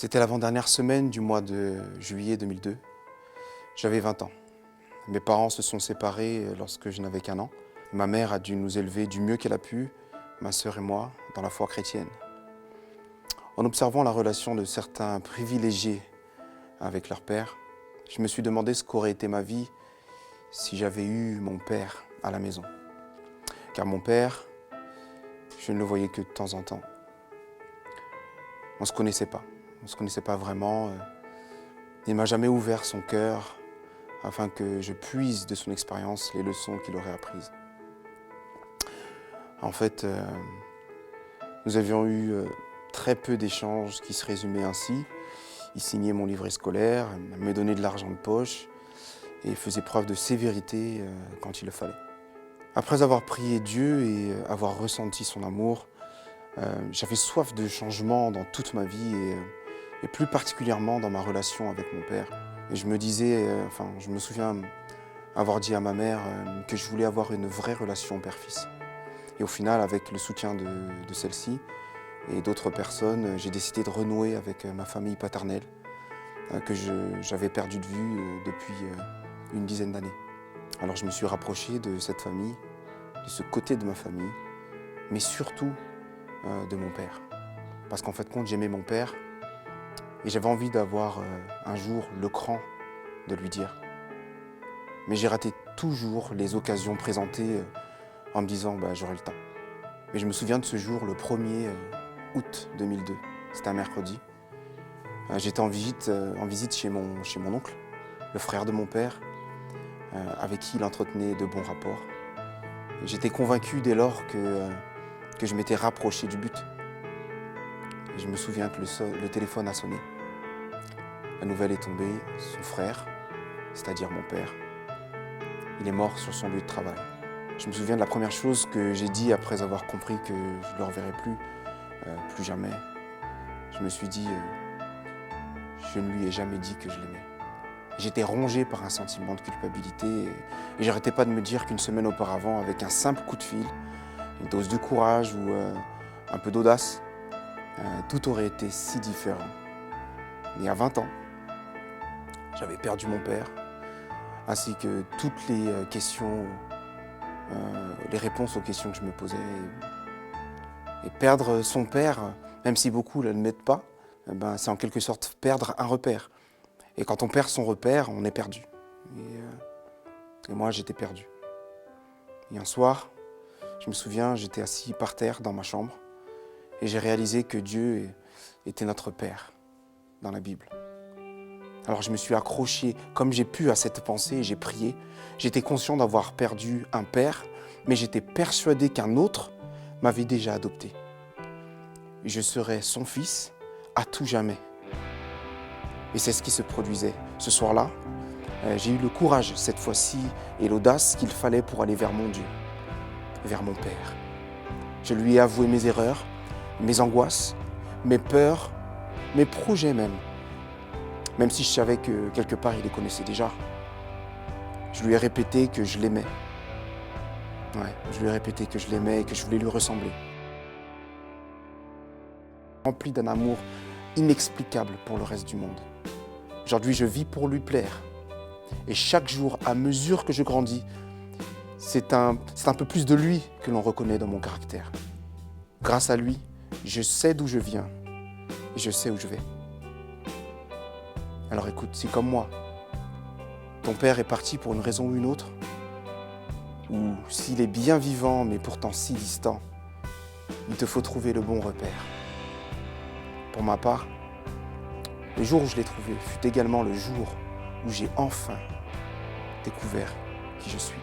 C'était l'avant-dernière semaine du mois de juillet 2002. J'avais 20 ans. Mes parents se sont séparés lorsque je n'avais qu'1 an. Ma mère a dû nous élever du mieux qu'elle a pu, ma sœur et moi, dans la foi chrétienne. En observant la relation de certains privilégiés avec leur père, je me suis demandé ce qu'aurait été ma vie si j'avais eu mon père à la maison. Car mon père, je ne le voyais que de temps en temps. On ne se connaissait pas. On ne se connaissait pas vraiment. Il ne m'a jamais ouvert son cœur afin que je puise de son expérience les leçons qu'il aurait apprises. En fait, nous avions eu très peu d'échanges qui se résumaient ainsi. Il signait mon livret scolaire, me donnait de l'argent de poche et faisait preuve de sévérité quand il le fallait. Après avoir prié Dieu et avoir ressenti son amour, j'avais soif de changement dans toute ma vie et plus particulièrement dans ma relation avec mon père. Et je me disais, je me souviens avoir dit à ma mère que je voulais avoir une vraie relation père-fils. Et au final, avec le soutien de celle-ci et d'autres personnes, j'ai décidé de renouer avec ma famille paternelle que j'avais perdue de vue depuis une dizaine d'années. Alors je me suis rapproché de cette famille, de ce côté de ma famille, mais surtout de mon père. Parce qu'en fait, j'aimais mon père et j'avais envie d'avoir un jour le cran de lui dire. Mais j'ai raté toujours les occasions présentées en me disant j'aurai le temps. Et je me souviens de ce jour, le 1er août 2002. C'était un mercredi. J'étais en visite chez mon oncle, le frère de mon père, avec qui il entretenait de bons rapports. J'étais convaincu dès lors que je m'étais rapproché du but. Et je me souviens que le téléphone a sonné. La nouvelle est tombée, son frère, c'est-à-dire mon père, il est mort sur son lieu de travail. Je me souviens de la première chose que j'ai dit après avoir compris que je ne le reverrai plus jamais. Je me suis dit, je ne lui ai jamais dit que je l'aimais. J'étais rongé par un sentiment de culpabilité et j'arrêtais pas de me dire qu'une semaine auparavant, avec un simple coup de fil, une dose de courage ou un peu d'audace, tout aurait été si différent. Et à 20 ans, j'avais perdu mon père, ainsi que toutes les questions, les réponses aux questions que je me posais. Et perdre son père, même si beaucoup ne l'admettent pas, c'est en quelque sorte perdre un repère. Et quand on perd son repère, on est perdu. Et moi, j'étais perdu. Et un soir, je me souviens, j'étais assis par terre dans ma chambre et j'ai réalisé que Dieu était notre Père dans la Bible. Alors je me suis accroché comme j'ai pu à cette pensée et j'ai prié. J'étais conscient d'avoir perdu un père, mais j'étais persuadé qu'un autre m'avait déjà adopté. Et je serais son fils à tout jamais. Et c'est ce qui se produisait. Ce soir-là, j'ai eu le courage cette fois-ci et l'audace qu'il fallait pour aller vers mon Dieu, vers mon Père. Je lui ai avoué mes erreurs, mes angoisses, mes peurs, mes projets même si je savais que quelque part il les connaissait déjà. Je lui ai répété que je l'aimais. Je lui ai répété que je l'aimais et que je voulais lui ressembler. Rempli d'un amour inexplicable pour le reste du monde. Aujourd'hui, je vis pour lui plaire. Et chaque jour, à mesure que je grandis, c'est un peu plus de lui que l'on reconnaît dans mon caractère. Grâce à lui, je sais d'où je viens et je sais où je vais. Alors écoute, si comme moi, ton père est parti pour une raison ou une autre, ou s'il est bien vivant mais pourtant si distant, il te faut trouver le bon repère. Pour ma part, le jour où je l'ai trouvé fut également le jour où j'ai enfin découvert qui je suis.